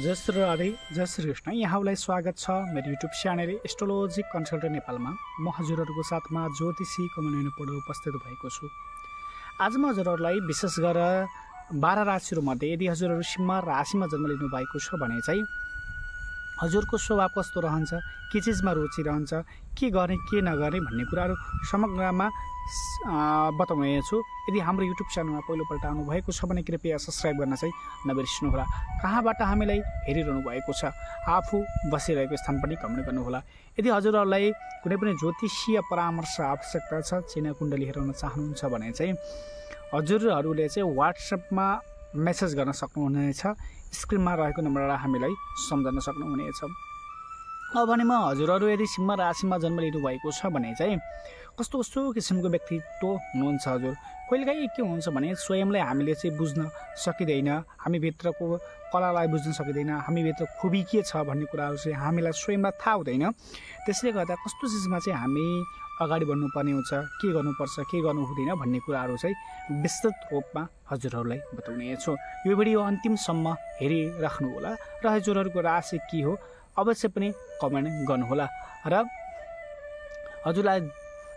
जय श्री राधे, जय श्री कृष्ण। यहाँलाई स्वागत छ मेरो युट्युब च्यानल एस्ट्रोलोजी कन्सल्टेन्ट नेपालमा। म हजुरहरूको साथमा ज्योतिषी कमल पढो उपस्थित भएको छु। आज म हजुरहरूलाई विशेष गरेर 12 राशिहरूमध्ये यदि हजुरहरू सिंह राशिमा जन्म लिनु भएको छ भने चाहिँ हजुरको स्वभाव कस्तो रहन्छ, के चिजमा रुचि रहन्छ, के गर्ने के नगर्ने भन्ने कुराहरू समग्रमा बताउने छु। यदि हाम्रो युट्युब च्यानलमा पहिलोपल्ट आउनुभएको छ भने कृपया सब्सक्राइब गर्न चाहिँ नबिर्सनुहोला। कहाँबाट हामीलाई हेरिरहनु भएको छ आफू बसिरहेको स्थान पनि कमेन्ट गर्नुहोला। यदि हजुरहरूलाई कुनै पनि ज्योतिषीय परामर्श आवश्यकता छ, चिना कुण्डली हेराउन चाहनुहुन्छ भने चाहिँ हजुरहरूले चाहिँ व्हाट्सएपमा मेसेज गर्न सक्नुहुनेछ। स्क्रिनमा रहेको नम्बरबाट हामीलाई सम्झन सक्नुहुनेछ। अब भने म हजुरहरू यदि सिंह राशिमा जन्म लिनु भएको छ भने चाहिँ कस्तो कस्तो किसिमको व्यक्तित्व हुनुहुन्छ हजुर। कहिलेकाहीँ के हुन्छ भने स्वयंलाई हामीले चाहिँ बुझ्न सकिँदैन, हामीभित्रको कलालाई बुझ्न सकिँदैन, हामीभित्र खुबी के छ भन्ने कुराहरू चाहिँ हामीलाई स्वयंलाई थाहा हुँदैन। त्यसले गर्दा कस्तो चिजमा चाहिँ हामी अगाडि बढ्नुपर्ने हुन्छ, के गर्नुपर्छ के गर्नु हुँदैन भन्ने कुराहरू चाहिँ विस्तृत रूपमा हजुरहरूलाई बताउने छु। यो भिडियो अन्तिमसम्म हेरिराख्नुहोला र हजुरहरूको राशि के हो अवश्य पनि कमेन्ट गर्नुहोला। र हजुरलाई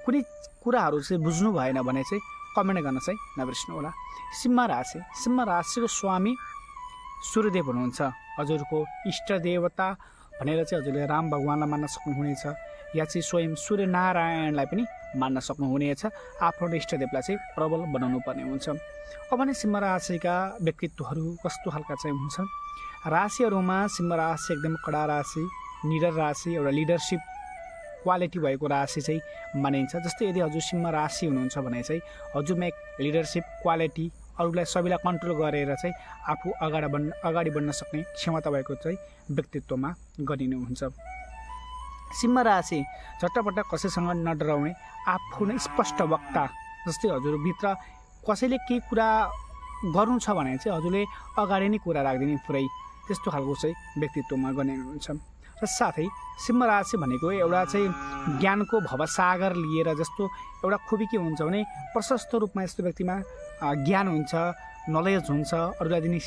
कुनै कुराहरू चाहिँ बुझ्नु भएन भने चाहिँ कमेन्ट गर्न चाहिँ नबिर्सनुहोला। सिंह राशिको स्वामी सूर्यदेव हुनुहुन्छ। हजुरको इष्ट देवता भनेर चाहिँ हजुरले राम भगवानलाई मान्न सक्नुहुनेछ या चाहिँ स्वयं सूर्यनारायणलाई पनि मान्न सक्नुहुनेछ। आफ्नो इष्टदेवलाई चाहिँ प्रबल बनाउनु पर्ने हुन्छ। अब भने सिंह राशिका व्यक्तित्वहरू कस्तो खालका चाहिँ हुन्छन्। राशिहरूमा सिंह राशि एकदम कडा राशि, निडर राशि, एउटा लिडरसिप क्वालिटी भएको राशि चाहिँ मानिन्छ। जस्तै यदि हजुर सिंह राशि हुनुहुन्छ भने चाहिँ हजुरमा एक लिडरसिप क्वालिटी, अरूलाई सबैलाई कन्ट्रोल गरेर चाहिँ आफू अगाडि बढ्न सक्ने क्षमता भएको चाहिँ व्यक्तित्वमा गरिनुहुन्छ। सिंह राशि झट्टपट्ट कसैसँग नडराउने, आफू नै स्पष्ट वक्ता। जस्तै हजुरभित्र कसैले केही कुरा गर्नु छ भने चाहिँ हजुरले अगाडि नै कुरा राख्दिने पुरै त्यस्तो खालको चाहिँ व्यक्तित्वमा गरिनुहुन्छ। र साथै सिंह राशि भनेको एउटा चाहिँ ज्ञानको भवसागर लिएर जस्तो एउटा खुबी के हुन्छ भने प्रशस्त रूपमा यस्तो व्यक्तिमा ज्ञान हुन्छ, नलेज हुन्छ, अरूलाई दिने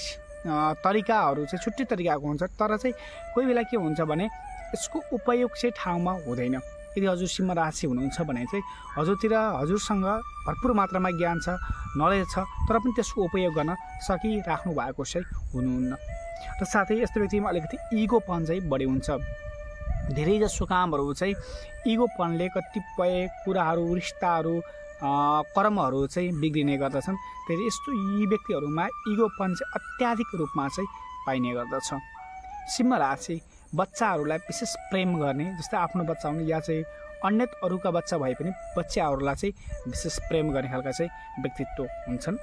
तरिकाहरू चाहिँ छुट्टै तरिकाको हुन्छ। तर चाहिँ कोही बेला के हुन्छ भने यसको उपयोग चाहिँ ठाउँमा हुँदैन। यदि हजुर सिंह राशि हुनुहुन्छ भने चाहिँ हजुरसँग भरपुर मात्रामा ज्ञान छ, नलेज छ, तर पनि त्यसको उपयोग गर्न सकिराख्नु भएको चाहिँ हुनुहुन्न। र साथै यस्तो व्यक्तिमा अलिकति इगोपन चाहिँ बढी हुन्छ। धेरै जसो कामहरू चाहिँ इगोपनले कतिपय कुराहरू, रिस्ताहरू, कर्महरू चाहिँ बिग्रिने गर्दछन्। फेरि यस्तो यी व्यक्तिहरूमा इगोपन चाहिँ अत्याधिक रूपमा चाहिँ पाइने गर्दछ। सिंह राशि बच्चाहरूलाई विशेष प्रेम गर्ने, जस्तै आफ्नो बच्चा हुने या चाहिँ अन्य अरूका बच्चा भए पनि बच्चाहरूलाई चाहिँ विशेष प्रेम गर्ने खालका चाहिँ व्यक्तित्व हुन्छन्।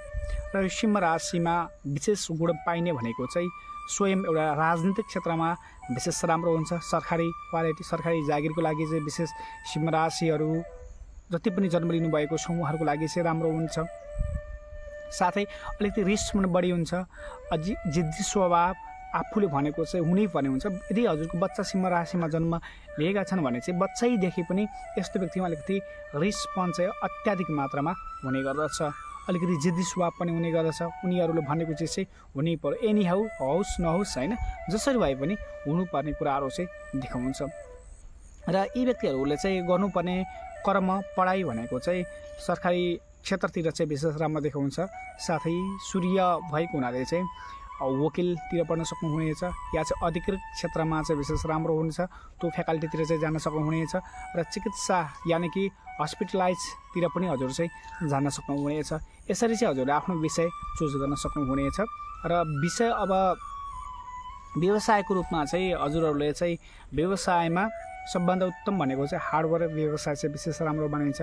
र सिंह राशिमा विशेष गुण पाइने भनेको चाहिँ स्वयं एउटा राजनीतिक क्षेत्रमा विशेष राम्रो हुन्छ। सरकारी क्वालिटी, सरकारी जागिरको लागि चाहिँ विशेष सिंह राशिहरू जति पनि जन्म लिनुभएको छ उहाँहरूको लागि चाहिँ राम्रो हुन्छ। साथै अलिकति रिस पनि बढी हुन्छ, जिद्दी स्वभाव, आफूले भनेको चाहिँ हुनै पर्ने हुन्छ। यदि हजुरको बच्चा सिंह राशिमा जन्म लिएका छन् भने चाहिँ बच्चैदेखि पनि यस्तो व्यक्तिमा अलिकति रिसपन चाहिँ अत्याधिक मात्रामा हुने गर्दछ। अलिकति जिद्दी स्वभाव पनि हुने गर्दछ। उनीहरूले भनेको चिज चाहिँ हुनै पर्यो, एनी हाउ होस् नहोस् होइन, जसरी भए पनि हुनुपर्ने कुराहरू चाहिँ देखाउँछ। र यी व्यक्तिहरूले चाहिँ गर्नुपर्ने कर्म, पढाइ भनेको चाहिँ सरकारी क्षेत्रतिर चाहिँ विशेष राम्रो देखाउँछ। साथै सूर्य भएको हुनाले चाहिँ वकिलतिर पढ्न सक्नुहुनेछ या चाहिँ अधिकृत क्षेत्रमा चाहिँ विशेष राम्रो हुनेछ, त्यो फ्याकल्टीतिर चाहिँ जान सक्नुहुनेछ। र चिकित्सा यानि कि हस्पिटलाइजतिर पनि हजुर चाहिँ जान सक्नुहुनेछ। यसरी चाहिँ हजुरले आफ्नो विषय चुज गर्न सक्नुहुनेछ। र विषय अब व्यवसायको रूपमा चाहिँ हजुरहरूले चाहिँ व्यवसायमा सबभन्दा उत्तम भनेको चाहिँ हार्डवेयर व्यवसाय चाहिँ विशेष राम्रो मानिन्छ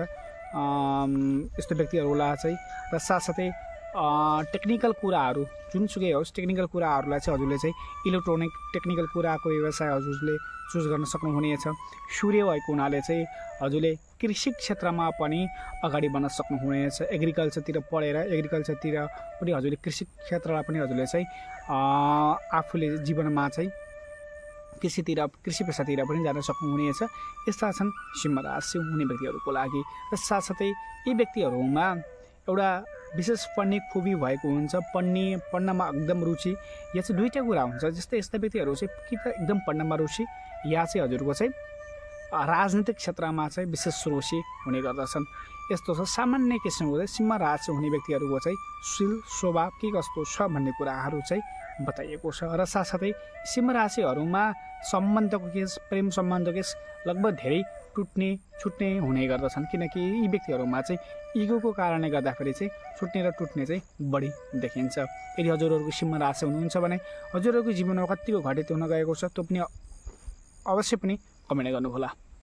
यस्तो व्यक्तिहरूलाई चाहिँ। र साथसाथै टेक्निकल कुराहरू जुनसुकै होस्, टेक्निकल कुराहरूलाई चाहिँ हजुरले चाहिँ इलेक्ट्रोनिक टेक्निकल कुराको व्यवसाय हजुरले चुज गर्न सक्नुहुनेछ। सूर्य भएको हुनाले चाहिँ हजुरले कृषि क्षेत्रमा पनि अगाडि बढ्न सक्नुहुनेछ। एग्रिकल्चरतिर पढेर एग्रिकल्चरतिर पनि हजुरले कृषि क्षेत्रलाई पनि हजुरले चाहिँ आफूले जीवनमा चाहिँ कृषि पेसातिर पनि जान सक्नुहुनेछ। यस्ता छन् सिंह राशि हुने व्यक्तिहरूको लागि। र साथसाथै यी व्यक्तिहरूमा एउटा विशेष पढ्ने खुबी भएको हुन्छ, पढ्नमा एकदम रुचि, या चाहिँ दुईवटा कुरा हुन्छ। जस्तै यस्ता व्यक्तिहरू चाहिँ कि त एकदम पढ्नमा रुचि या चाहिँ हजुरको चाहिँ राजनीतिक क्षेत्रमा चाहिँ विशेष रुचि हुने गर्दछन्। यस्तो छ सामान्य किसिमको चाहिँ सिंह राशि हुने व्यक्तिहरूको चाहिँ शील स्वभाव के कस्तो छ भन्ने कुराहरू चाहिँ बताइएको छ। र साथसाथै सिंह राशिहरूमा सम्बन्धको केस, प्रेम सम्बन्धको केस लगभग धेरै छुट्ने हुने गर्दछन्, किनकि यी व्यक्तिहरूमा चाहिँ इगोको कारणले गर्दाखेरि चाहिँ छुट्ने र टुट्ने चाहिँ बढी देखिन्छ। यदि हजुरहरूको सिंह राशि हुनुहुन्छ भने हजुरहरूको जीवनमा कतिको घटित हुन गएको छ त्यो पनि अवश्य पनि कमेन्ट गर्नुहोला।